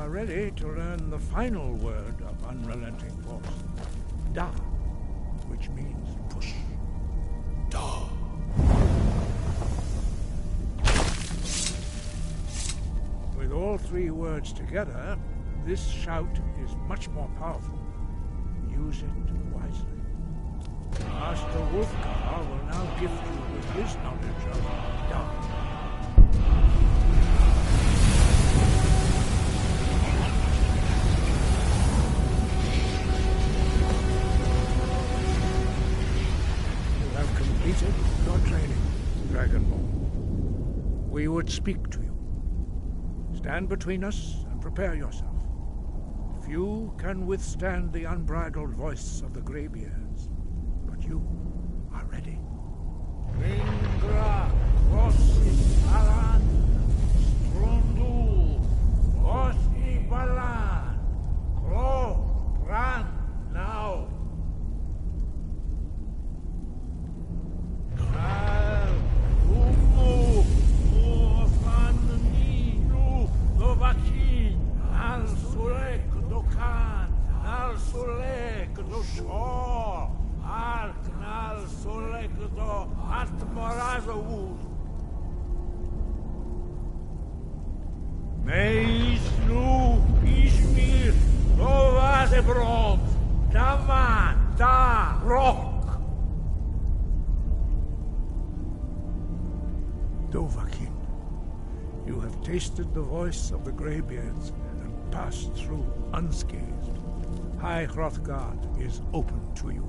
are ready to learn the final word of unrelenting force. Da, which means push. Da. With all three words together, this shout is much more powerful. Use it wisely. Master Wolfgar will now gift you with his knowledge of Da. You have completed your training, Dragonborn. We would speak to you. Stand between us and prepare yourself. Few can withstand the unbridled voice of the Greybeards, but you are ready. Ringra, Rossi, Alan, Strundu, Rossi, Balan, Kro, Ran, now. Al, Umu, Mufan, Nilu, Novakin, Al Sulek, Dokan, Al Sulek, Doshor, Al Knal Sulek, Do, Atmorazavud. Meisnu, Ishmir, Novazebrom, Daman, Da, Rock. Dovahkiin, you have tasted the voice of the Greybeards and passed through unscathed. High Hrothgar is open to you.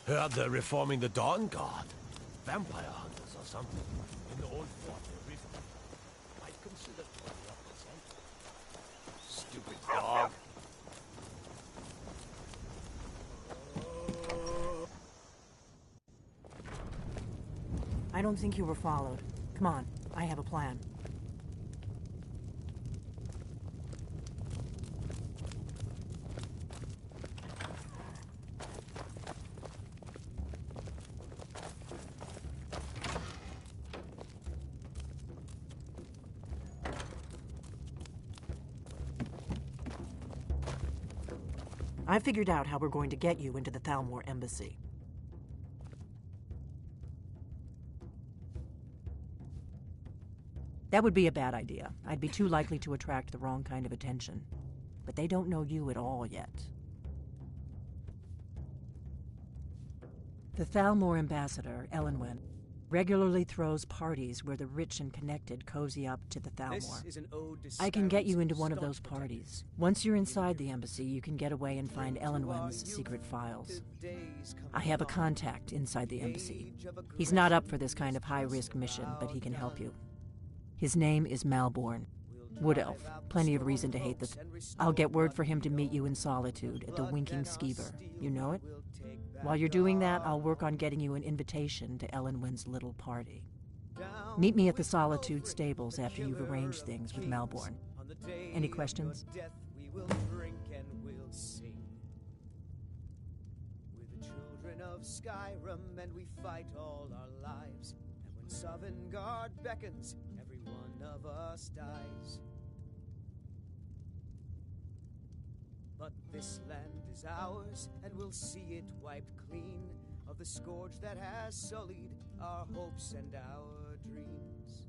Heard they're reforming the Dawn Guard. Vampire hunters or something. In the old fort near River. I'd consider 20%. Stupid dog. I don't think you were followed. Come on, I have a plan. I figured out how we're going to get you into the Thalmor embassy. That would be a bad idea. I'd be too likely to attract the wrong kind of attention. But they don't know you at all yet. The Thalmor ambassador, Elenwen, Regularly throws parties where the rich and connected cozy up to the This Thalmor. is an ode to I can get you Skyrim's into one of staunch those protectors. parties. Once you're inside the embassy, you can get away and find Elenwen's secret files. Today's coming I have a on. contact inside the embassy. Age of He's not up for this kind of high-risk mission, but he can help you. His name is Malborn. Wood Elf. Plenty of reason to hate the... I'll get word for him to meet you in Solitude at the Winking Skeever. You know it? While you're doing that, I'll work on getting you an invitation to Elenwen's little party. Meet me at the Solitude stables after you've arranged things with Malborn. Any questions? Death we will drink and we'll sing. We're the children of Skyrim and we fight all our lives. And when Sovngarde beckons, every one of us dies. But this land is ours, and we'll see it wiped clean of the scourge that has sullied our hopes and our dreams.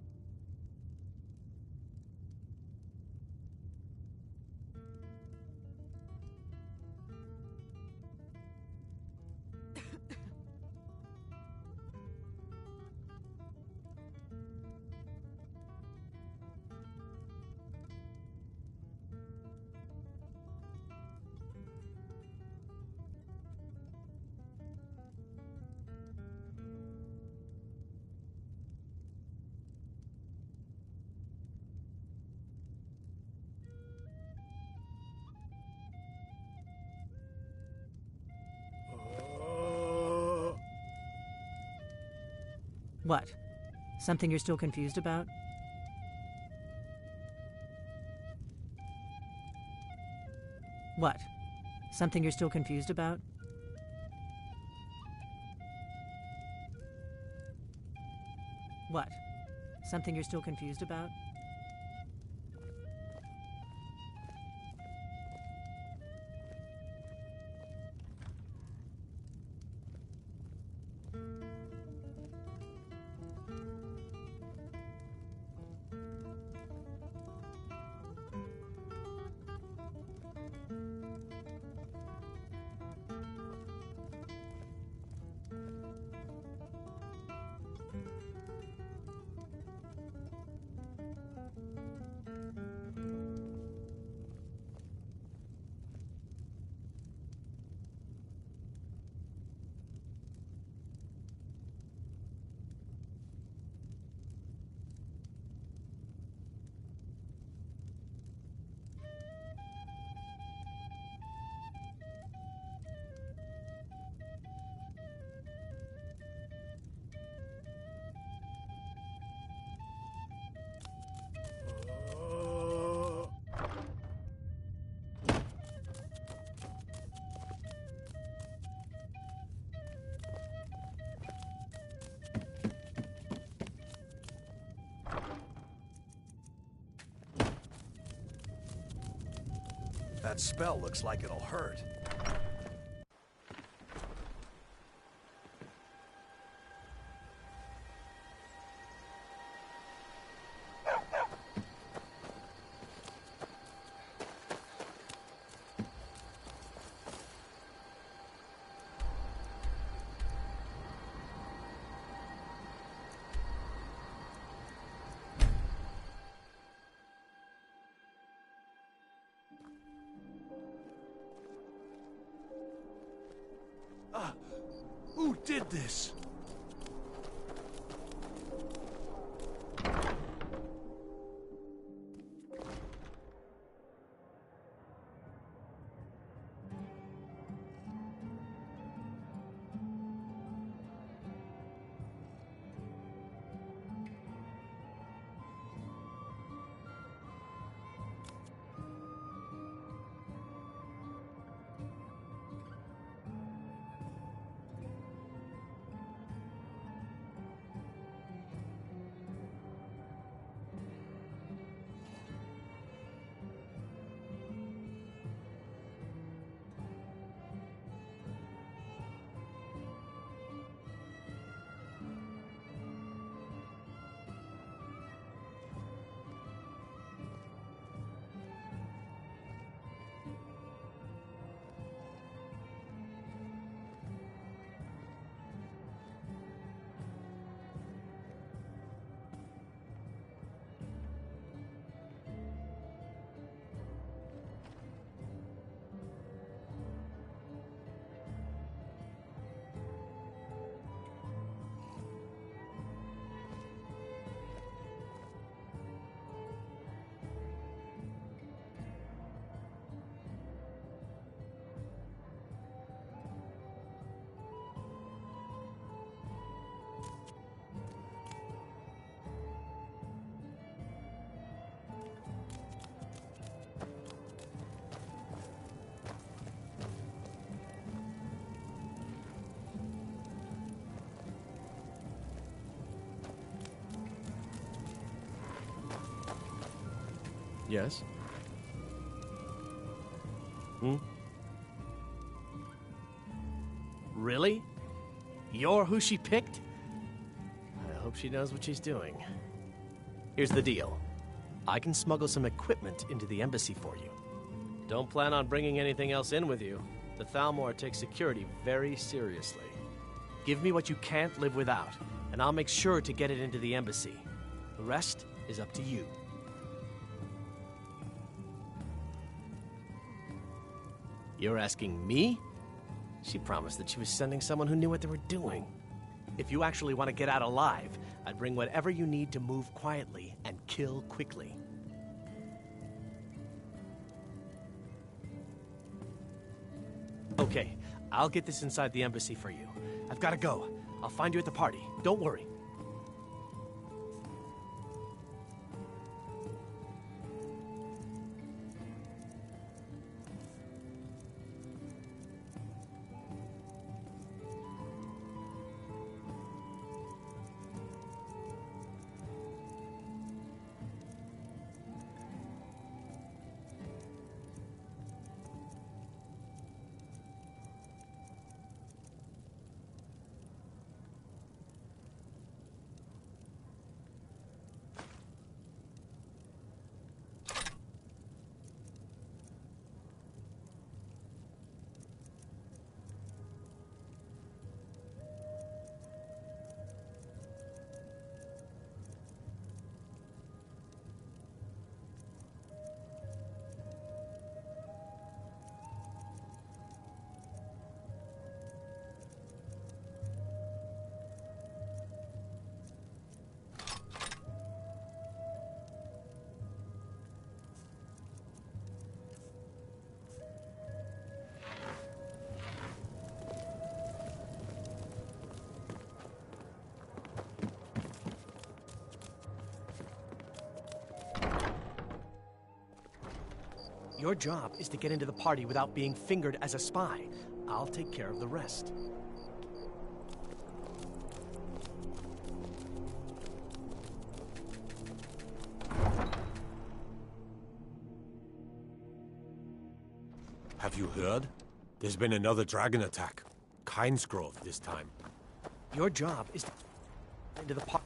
What? Something you're still confused about? What? Something you're still confused about? What? Something you're still confused about? That spell looks like it'll hurt. Who did this? Yes? Hmm? Really? You're who she picked? I hope she knows what she's doing. Here's the deal. I can smuggle some equipment into the embassy for you. Don't plan on bringing anything else in with you. The Thalmor takes security very seriously. Give me what you can't live without, and I'll make sure to get it into the embassy. The rest is up to you. You're asking me? She promised that she was sending someone who knew what they were doing. If you actually want to get out alive, I'd bring whatever you need to move quietly and kill quickly. Okay, I'll get this inside the embassy for you. I've got to go. I'll find you at the party. Don't worry. Your job is to get into the party without being fingered as a spy. I'll take care of the rest. Have you heard? There's been another dragon attack. Kynesgrove this time. Your job is to get into the party.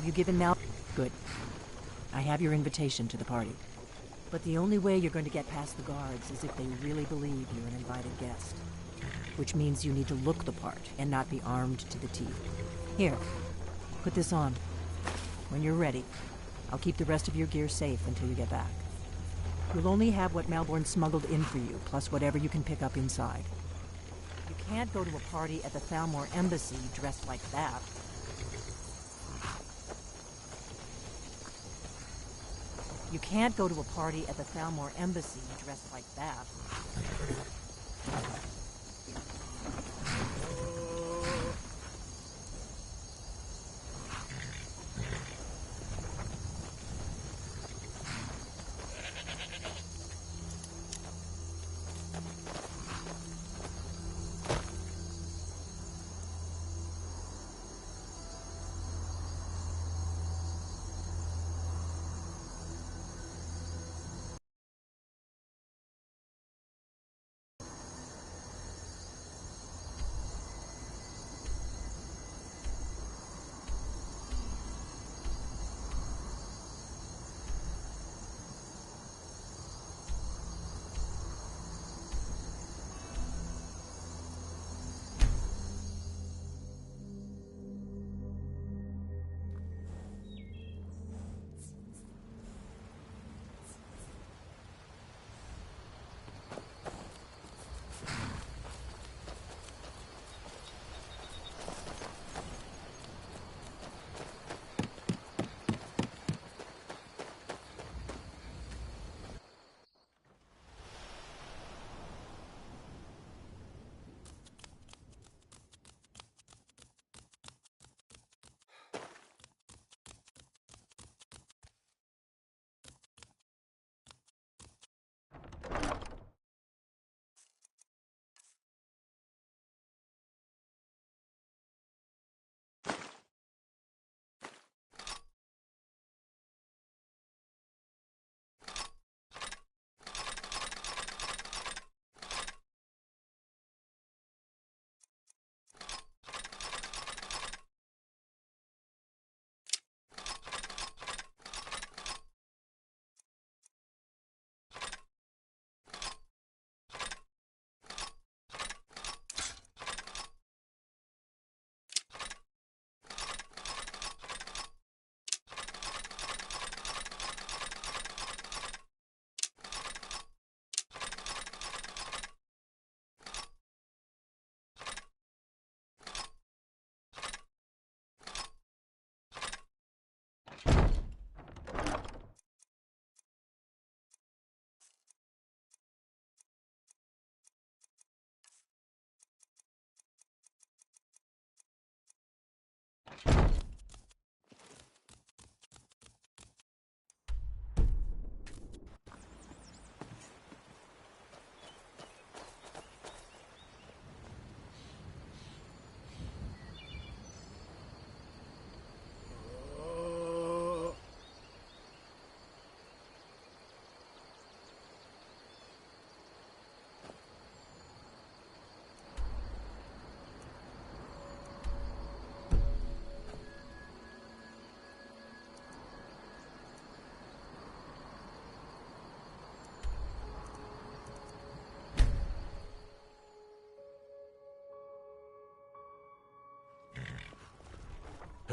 Have you given Mal? Good. I have your invitation to the party. But the only way you're going to get past the guards is if they really believe you're an invited guest. Which means you need to look the part and not be armed to the teeth. Here, put this on. When you're ready, I'll keep the rest of your gear safe until you get back. You'll only have what Malborn smuggled in for you, plus whatever you can pick up inside. You can't go to a party at the Thalmor embassy dressed like that. You can't go to a party at the Thalmor embassy dressed like that.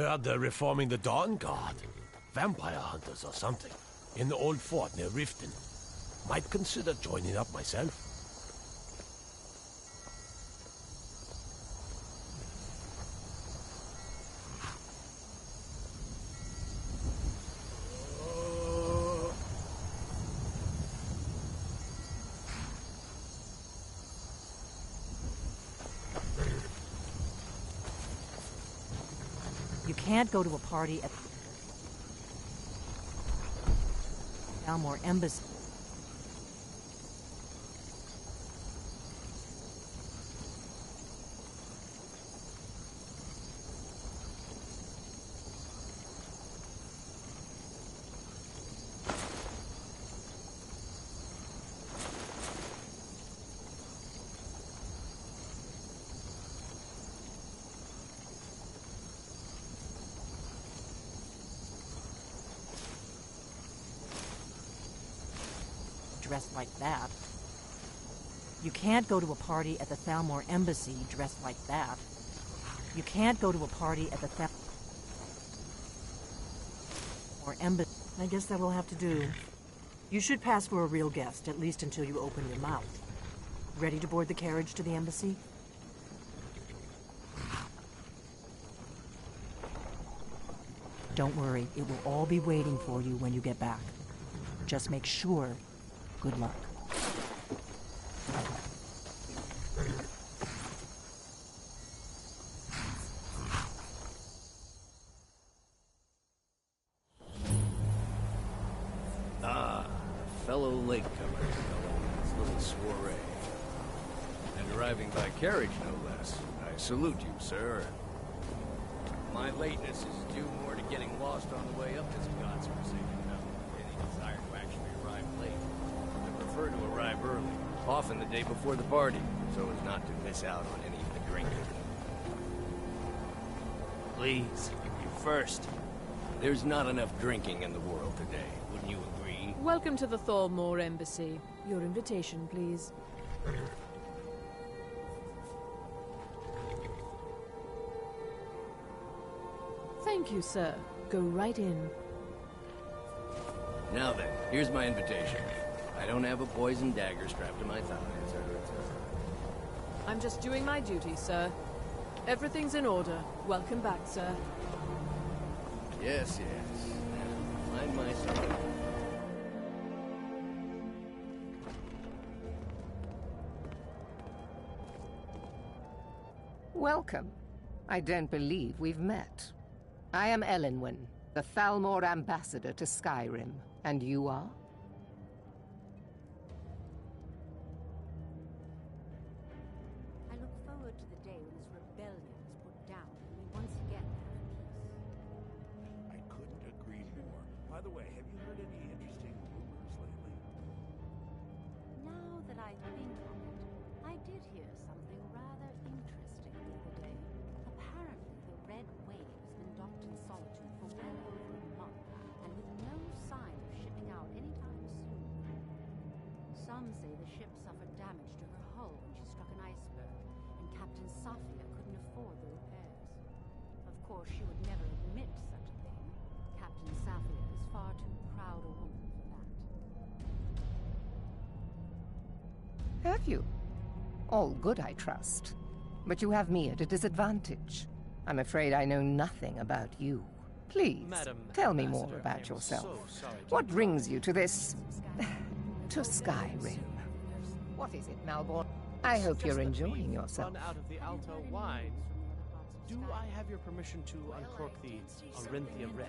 Heard they're reforming the Dawn Guard. Vampire hunters or something. In the old fort near Riften. Might consider joining up myself. You can't go to a party at Almore Embassy. Dressed like that. You can't go to a party at the Thalmor Embassy dressed like that. You can't go to a party at the Thalmor Embassy. I guess that will have to do. You should pass for a real guest, at least until you open your mouth. Ready to board the carriage to the embassy? Don't worry, it will all be waiting for you when you get back. Just make sure. Good luck. Fellow latecomers this little soiree. And arriving by carriage, no less. I salute you, sir. My lateness is due more to getting lost on the way up this godforsaken mountain than any desire to actually arrive late. I prefer to arrive early, often the day before the party, so as not to miss out on any of the drinking. Please, you first. There's not enough drinking in the world today, wouldn't you agree? Welcome to the Thalmor Embassy. Your invitation, please. Thank you, sir. Go right in. Now then, here's my invitation. I don't have a poison dagger strapped to my thigh, I'm just doing my duty, sir. Everything's in order. Welcome back, sir. Yes, yes. Mind myself. Welcome. I don't believe we've met. I am Elenwen, the Thalmor ambassador to Skyrim. And you are? I look forward to the day when this rebellion is put down and we once again have peace. I couldn't agree more. By the way, have you heard any interesting rumors lately? Now that I think of it, I did hear something rather interesting the other day. Apparently, the Red Wave has been docked in Solitude for well over a month, and with no sign of shipping out anytime soon. Some say the ship suffered damage to her hull when she struck an iceberg, and Captain Safia couldn't afford the repairs. Of course, she would never admit such a thing. Captain Safia is far too proud a woman for that. Have you? All good, I trust. But you have me at a disadvantage. I'm afraid I know nothing about you. Please, Madam tell me Ambassador, more I about am yourself. so sorry to What brings you to this... to Skyrim? What is it, Malborn? I hope Just you're that enjoying we've yourself. Run out of the Alto wine. Do I have your permission to uncork the Arinthia Red?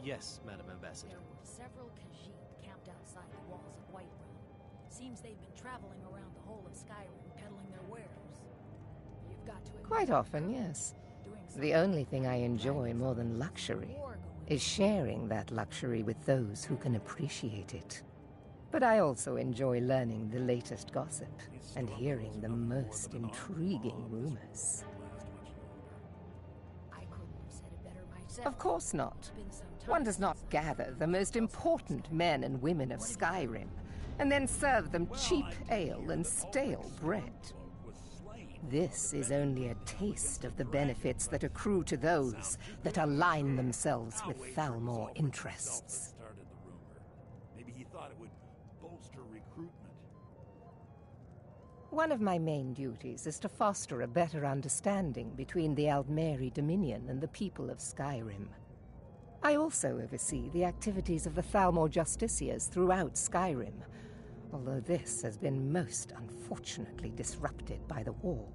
Yes, Madam Ambassador. There were several Khajiit camped outside the walls of Whiterun. Seems they've been traveling around the whole of Skyrim peddling their wares. You've got to admit, Quite often, yes. doing The only thing I enjoy more than luxury is sharing that luxury with those who can appreciate it. But I also enjoy learning the latest gossip and hearing the most intriguing rumors. I couldn't have said it better myself. Of course not. It's been some time One does not since gather the most important men and women of Skyrim and then serve them cheap ale and stale bread. This is only a taste of the benefits that accrue to those that align themselves with Thalmor interests. Started the rumor. Maybe he thought it would bolster recruitment. One of my main duties is to foster a better understanding between the Aldmeri Dominion and the people of Skyrim. I also oversee the activities of the Thalmor Justiciars throughout Skyrim, although this has been most unfortunately disrupted by the war.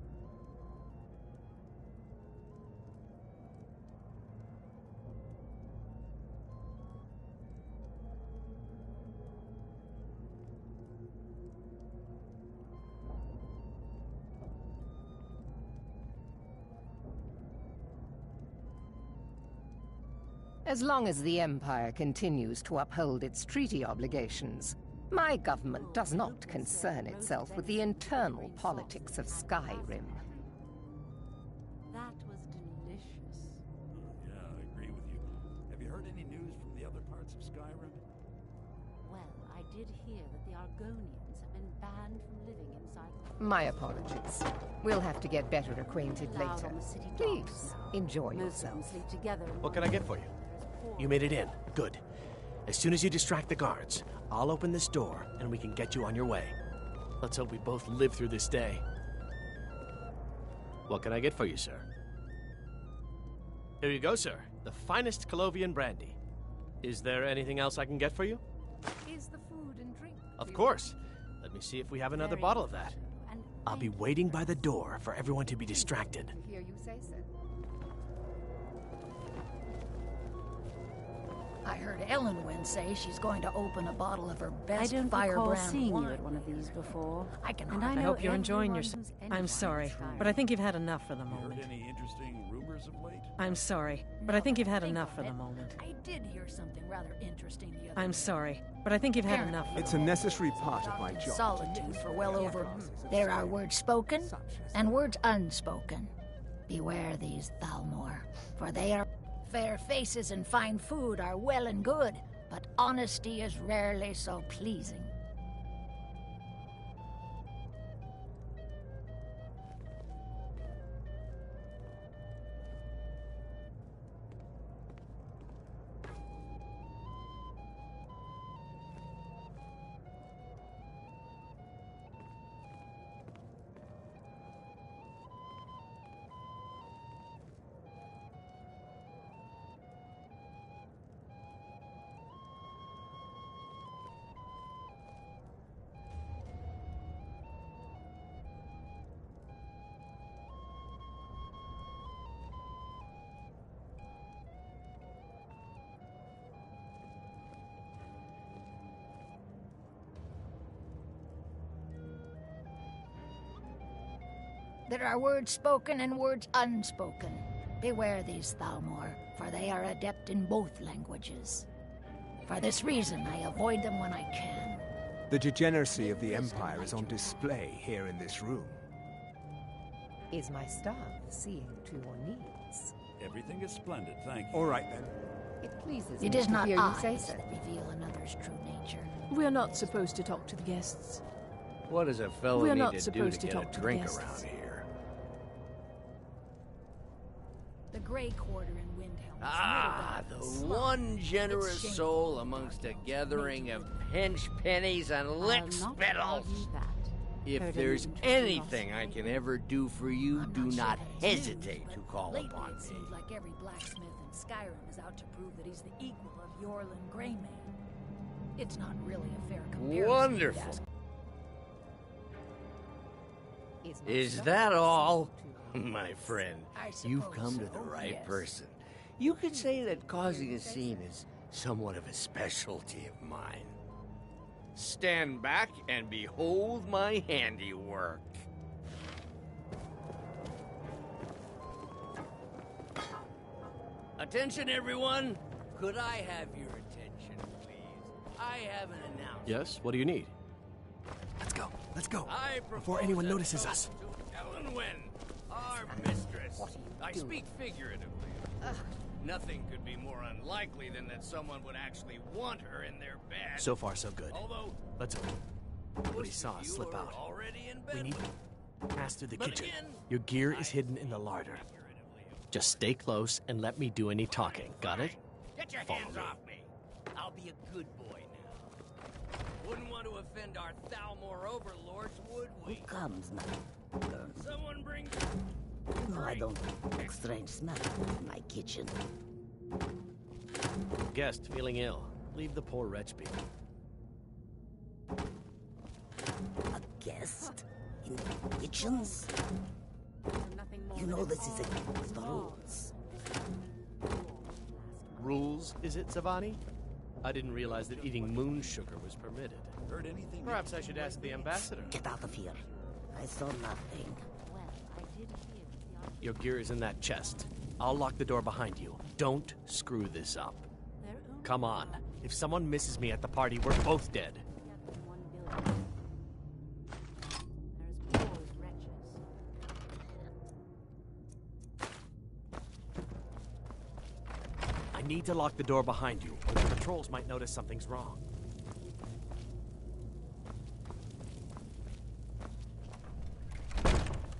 As long as the Empire continues to uphold its treaty obligations, my government does not concern itself with the internal politics of Skyrim. That was delicious. Yeah, I agree with you. Have you heard any news from the other parts of Skyrim? Well, I did hear that the Argonians have been banned from living inside. My apologies. We'll have to get better acquainted Allowed later. on the city Please, docks now. enjoy Most of them yourself. sleep together in What can one I get for you? room. You made it in. Good. As soon as you distract the guards, I'll open this door and we can get you on your way. Let's hope we both live through this day. What can I get for you, sir? Here you go, sir. The finest Colovian brandy. Is there anything else I can get for you? Is the food and drink? Of course. Let me see if we have another Very bottle of that. And I'll be waiting by the door for everyone to be distracted. To hear you say so. I heard Ellenwyn say she's going to open a bottle of her I best don't firebrand recall seeing wine. you at one of these before. I can And I hardly- know hope you're enjoying everyone yourself. who's I'm anyone sorry, in Skyrim. but I think you've had enough for the Heard moment. any interesting rumors of late? I'm sorry, but I think you've had Think enough on for the it. moment. I did hear something rather interesting the other I'm day. sorry, but I think you've had enough for It's the a moment. necessary part of my job. Solitude for well over. There are words spoken and words unspoken. Beware these Thalmor, for they are fair faces and fine food are well and good, but honesty is rarely so pleasing. There are words spoken and words unspoken. Beware these Thalmor, for they are adept in both languages. For this reason, I avoid them when I can. The degeneracy of the Empire is on display here in this room. Is my staff seeing to your needs? Everything is splendid, thank you. All right, then. It pleases It me is to not hear you say eyes so. that reveal another's true nature. We're not supposed to talk to the guests. What does a fellow We're need not to do to supposed to get talk a to drink guests. around here? The Grey Quarter in Windhelm. Ah, the one generous soul amongst a gathering of pinch pennies and lick I'll not spittles. argue that. If Heard there's any interesting anything I gossip? can ever do for you, I'm do sure not that it's hesitate news, to but call lately upon it me. seems like every blacksmith in Skyrim is out to prove that he's the equal of Yorlin Greymane. It's not really a fair comparison. Wonderful. if you ask my Is staff that all? seeing to your My needs? friend, I you've suppose come to so, the right yes. person. You could say that causing a scene is somewhat of a specialty of mine. Stand back and behold my handiwork. Attention, everyone! Could I have your attention, please? I have an announcement. Yes? What do you need? Let's go. Let's go. I Before propose anyone a notices us. toast to Ellenwyn, our mistress. I speak figuratively. Nothing could be more unlikely than that someone would actually want her in their bed. So far, so good. Although Let's hope. Nobody most saw of us you slip are out. already in bed We need. with Pass through the kitchen. Your gear is hidden in the larder. Just stay close and let me do any talking. Got it? Get your hands off me! I'll be a good boy now. Wouldn't want to offend our Thalmor overlords, would we? Who comes now? Someone bring... You know I don't like strange smells in my kitchen. Guest feeling ill. Leave the poor wretch be. A guest? In the kitchens? You know this is against the rules. Rules, is it, Savani? I didn't realize that eating moon sugar was permitted. Heard anything? Perhaps I should ask the ambassador. Get out of here. I saw nothing. Your gear is in that chest. I'll lock the door behind you. Don't screw this up. Come on. If someone misses me at the party, we're both dead. I need to lock the door behind you, or the patrols might notice something's wrong.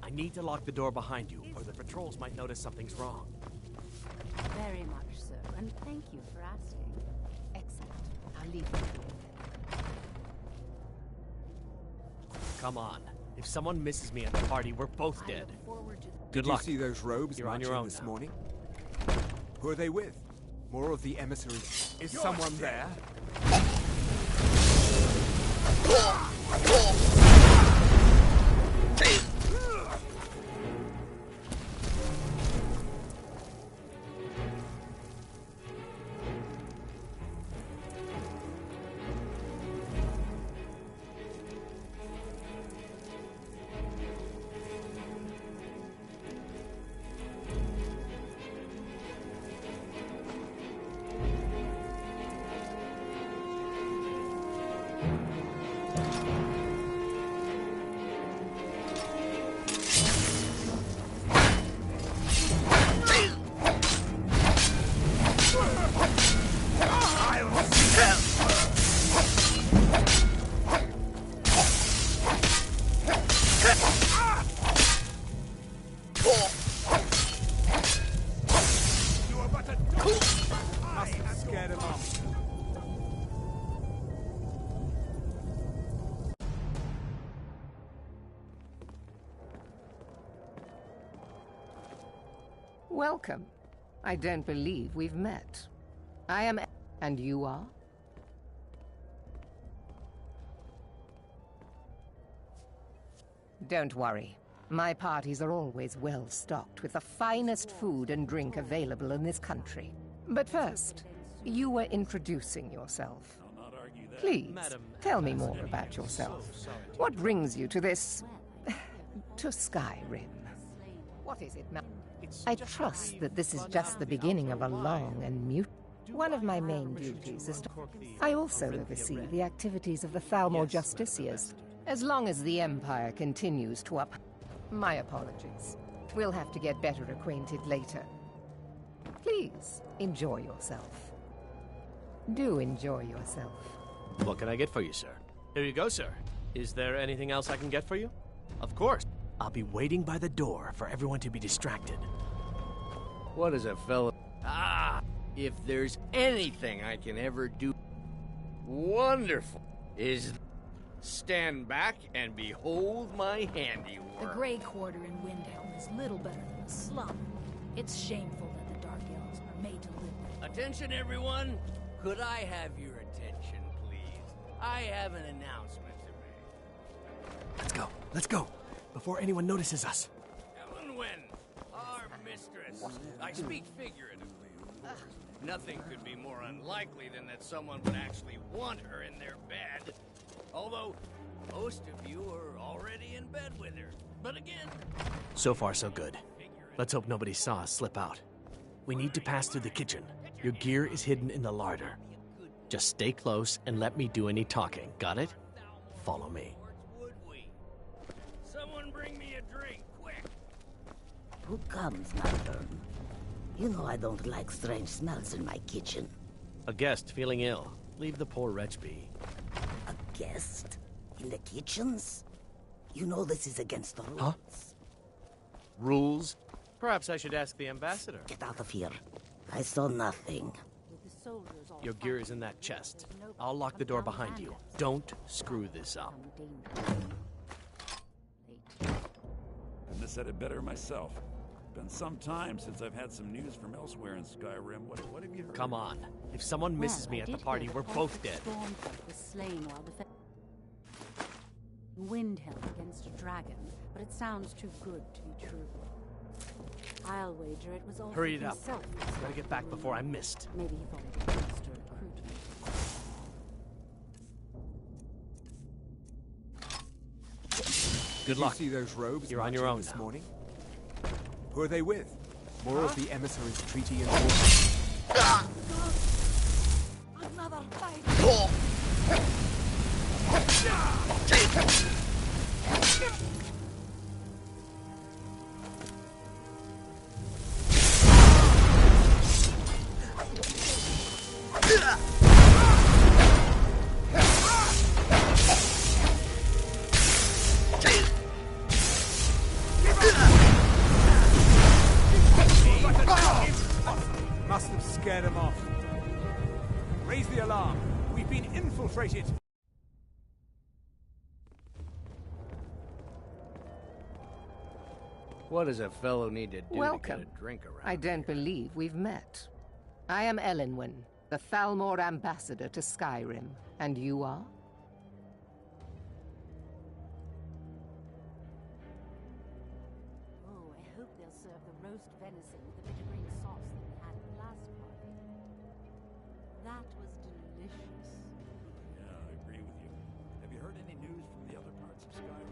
I need to lock the door behind you, or the patrols might notice something's wrong. Very much so, and thank you for asking. Excellent. I'll leave you. Come on. If someone misses me at the party, we're both dead. Good Did luck. you see those robes You're on marching your own this now. morning? Who are they with? More of the emissaries. Is someone there? Welcome. I don't believe we've met. I am... And you are? Don't worry. My parties are always well stocked with the finest food and drink available in this country. But first, you were introducing yourself. Please, tell me more about yourself. What brings you to this... to Skyrim? What is it, ma'am? I trust that this is just the beginning of a long and mute... One of my main duties is to... I also oversee the activities of the Thalmor Justiciars. As long as the Empire continues to up... My apologies. We'll have to get better acquainted later. Please, enjoy yourself. Do enjoy yourself. What can I get for you, sir? Here you go, sir. Is there anything else I can get for you? Of course. I'll be waiting by the door for everyone to be distracted. What is a fellow... Ah! If there's anything I can ever do wonderful, is stand back and behold my handiwork. The Grey Quarter in Windhelm is little better than a slum. It's shameful that the Dark Elves are made to live there. Attention, everyone! Could I have your attention, please? I have an announcement to make. Let's go. Let's go. Before anyone notices us. Elenwen, our mistress. I speak figuratively. Nothing could be more unlikely than that someone would actually want her in their bed. Although, most of you are already in bed with her. But again... So far, so good. Let's hope nobody saw us slip out. We need to pass through the kitchen. Your gear is hidden in the larder. Just stay close and let me do any talking. Got it? Follow me. Someone bring me a drink, quick! Who comes, Malvern? You know I don't like strange smells in my kitchen. A guest feeling ill. Leave the poor wretch be. A guest? In the kitchens? You know this is against the rules. Huh? Rules? Perhaps I should ask the ambassador. Get out of here. I saw nothing. Your gear is in that chest. I'll lock the door behind you. Don't screw this up. Couldn't have said it better myself. Been some time since I've had some news from elsewhere in Skyrim. What have you heard? Come on. If someone misses me at the party, we're both dead. Was slain while Windhelm against a dragon, but it sounds too good to be true. I'll wager it was all. Hurry it up. Gotta get back before I'm missed. Maybe he thought it was just a recruitment. Good luck. Did you see those robes? You're on your own this now. morning? Who are they with? More of the emissaries' treaty enforcement. Another fight. Must have scared them off. Raise the alarm. We've been infiltrated. What does a fellow need to do Welcome. to get a drink around? I don't believe we've met. I am Elenwen, the Thalmor ambassador to Skyrim. And you are? Oh, I hope they'll serve the roast venison with a bit of green sauce that we had at the last party. That was delicious. Yeah, I agree with you. Have you heard any news from the other parts of Skyrim?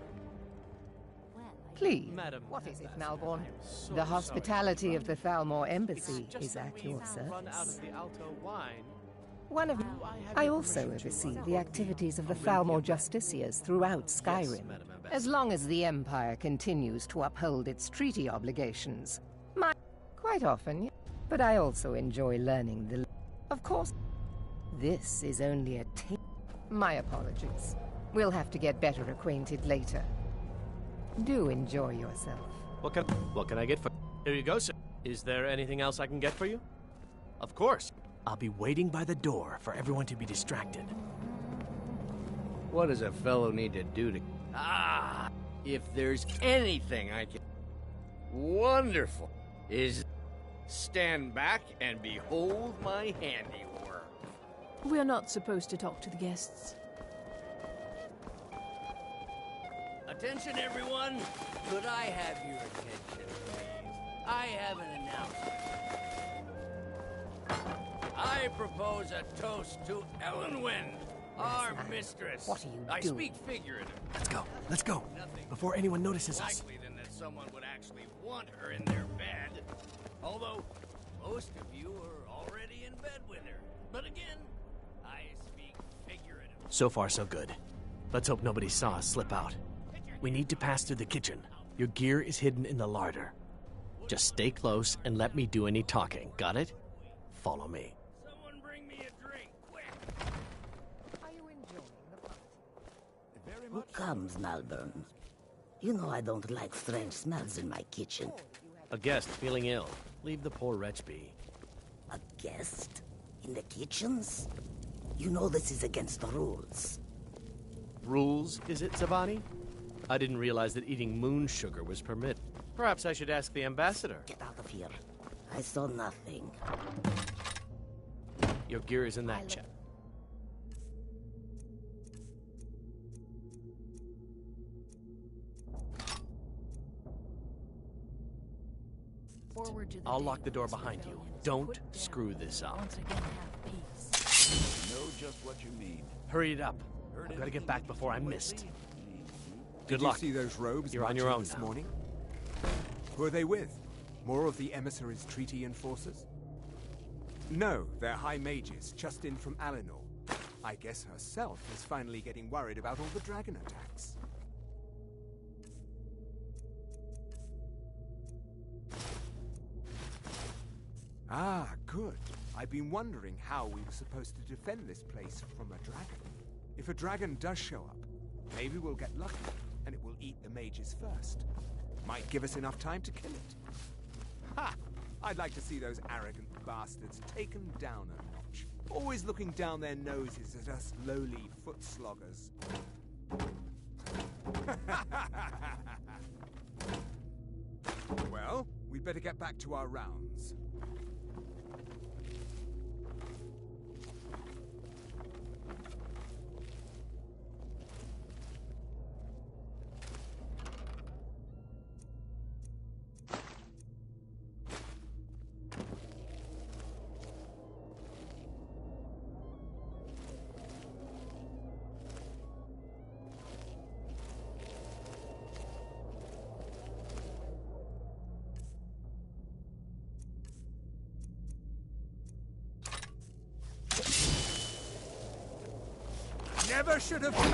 Please, Madam, what is it, Malborn? so The hospitality sorry. of the Thalmor embassy It's just is that at we your run out service. of the Alto wine. One of I also oversee the activities of the Thalmor Justiciars throughout Skyrim. Madam Ambassador. As long as the Empire continues to uphold its treaty obligations. Quite often, but I also enjoy learning the... Of course, this is only a My apologies. We'll have to get better acquainted later. Do enjoy yourself. What can I get for... Here you go, sir. Is there anything else I can get for you? Of course. I'll be waiting by the door for everyone to be distracted. What does a fellow need to do to... Ah! If there's anything I can... Wonderful! Is... Stand back and behold my handiwork. We're not supposed to talk to the guests. Attention, everyone! Could I have your attention, please? I have an announcement. I propose a toast to Elenwen, our mistress. What are you I doing? speak figuratively. Let's go. Before anyone notices us. Likely than that someone would actually want her in their bed. Although, most of you are already in bed with her. But again, I speak figuratively. So far, so good. Let's hope nobody saw us slip out. We need to pass through the kitchen. Your gear is hidden in the larder. Just stay close and let me do any talking. Got it? Follow me. Someone bring me a drink, quick! Are you enjoying the party? Who comes, Malborn? You know I don't like strange smells in my kitchen. A guest feeling ill. Leave the poor wretch be. A guest? In the kitchens? You know this is against the rules. Rules, is it, Zavani? I didn't realize that eating moon sugar was permitted. Perhaps I should ask the ambassador. Get out of here. I saw nothing. Your gear is in that chest. Forward to the I'll lock the door behind you. Don't screw this up. Once again, have peace. I know just what you mean. Hurry it up. I've got to get back before I'm missed. Good Did luck. you see those robes You're on your marching own this now. morning? Who are they with? More of the emissaries' treaty enforcers? No, they're high mages, just in from Alinor. I guess herself is finally getting worried about all the dragon attacks. Ah, good. I've been wondering how we were supposed to defend this place from a dragon. If a dragon does show up, maybe we'll get lucky, and it will eat the mages first. Might give us enough time to kill it. Ha! I'd like to see those arrogant bastards taken down a notch. Always looking down their noses at us lowly foot sloggers. Well, we'd better get back to our rounds. Never should have come.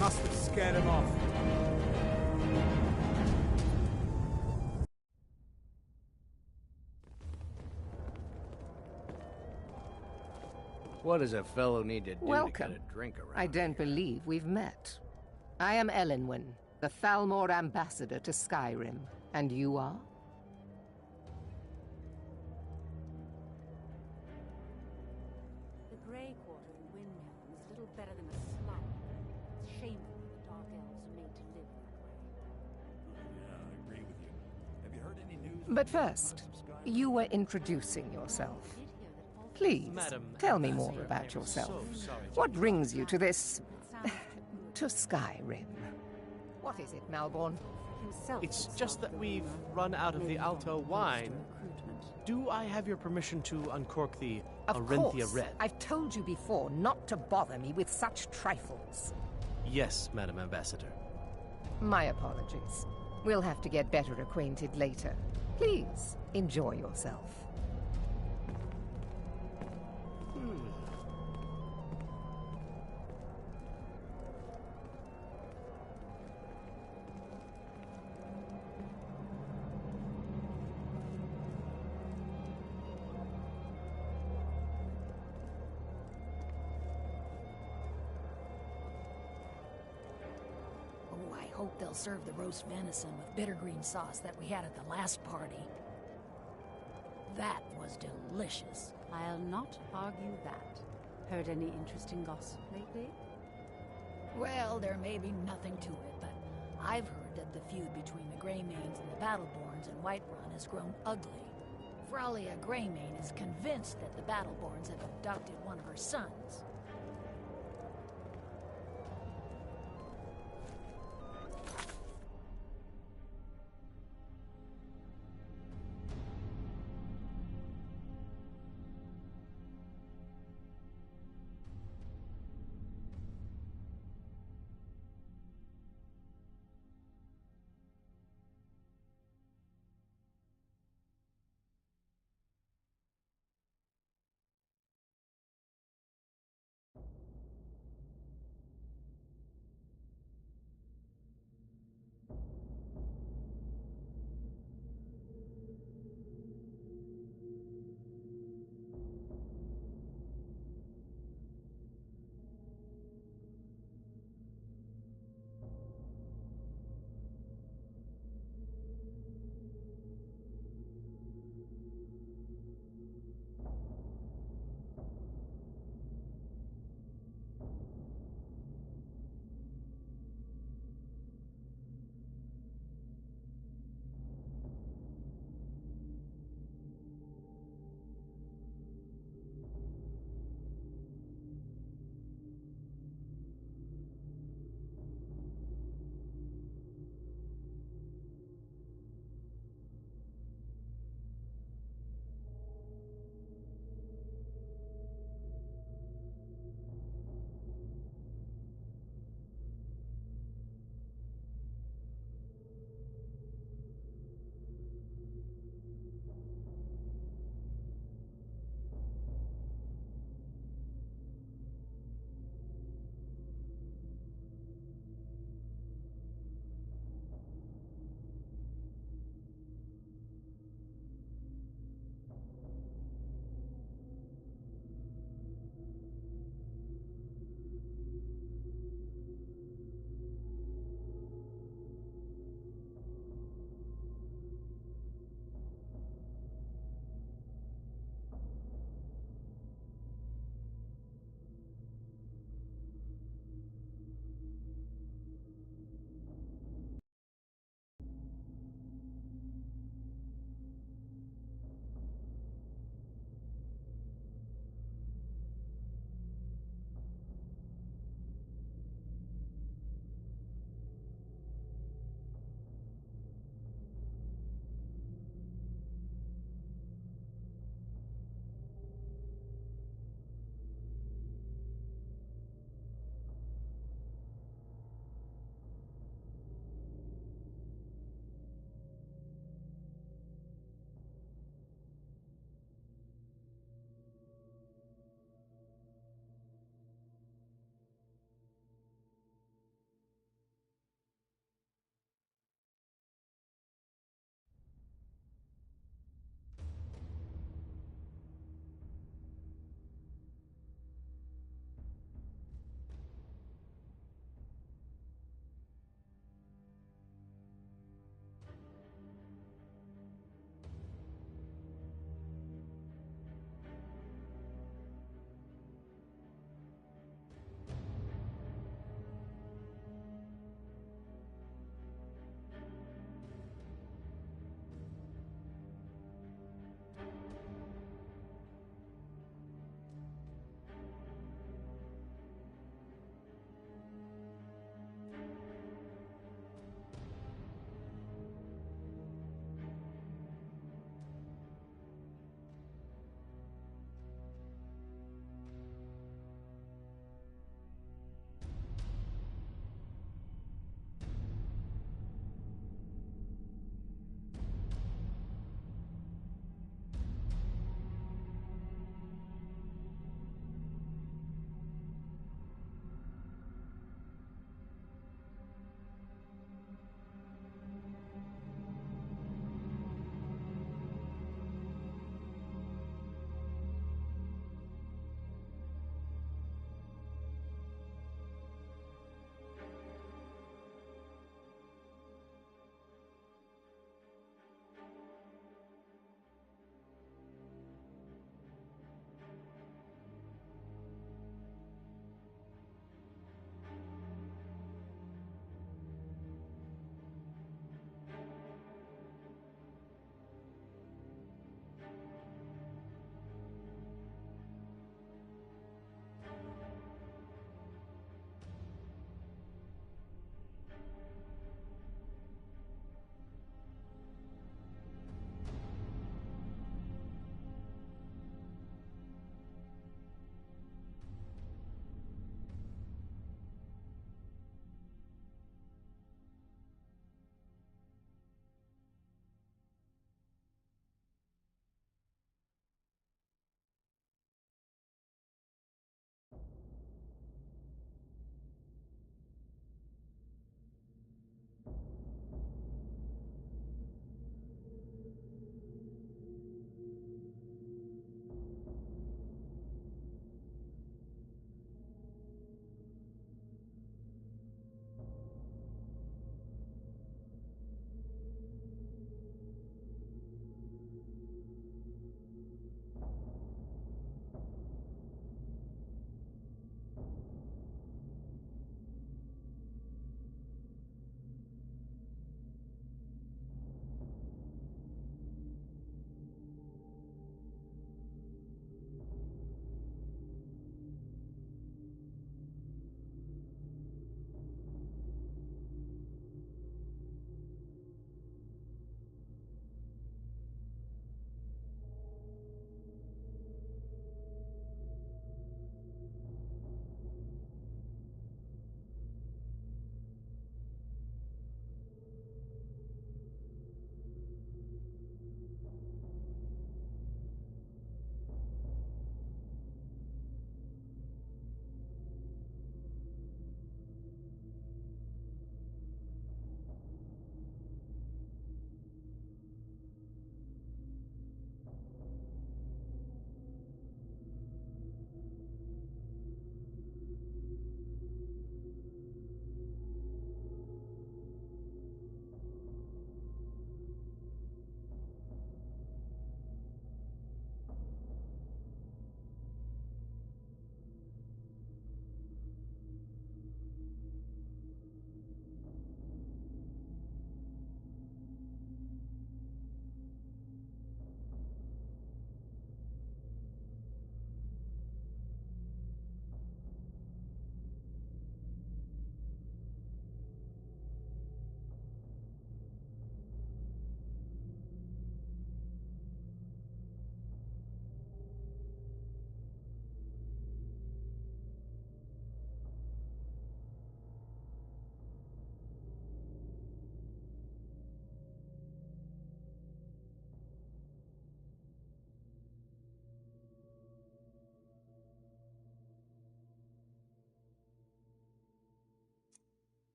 Must have scared him off. What does a fellow need to do Welcome. to get a drink around? I don't believe we've met. I am Elenwen, the Thalmor ambassador to Skyrim. And you are? The Grey Quarter in Windhelm is little better than a slum. It's shameful that the Dark Elves are made to live that way. Yeah, I agree with you. Have you heard any news? But first, you were introducing yourself. Please, Madam tell me Ambassador, more I about am yourself. so sorry to What brings you to this... to Skyrim? What is it, Malborn? It's just that we've run out of the Alto wine. Do I have your permission to uncork the Of Arinthia course. Red? I've told you before not to bother me with such trifles. Yes, Madam Ambassador. My apologies. We'll have to get better acquainted later. Please, enjoy yourself. Oh, I hope they'll serve the roast venison with bittergreen sauce that we had at the last party. That was delicious. I'll not argue that. Heard any interesting gossip lately? Well, there may be nothing to it, but I've heard that the feud between the Greymanes and the Battleborns in Whiterun has grown ugly. Fralia Greymane is convinced that the Battleborns have abducted one of her sons.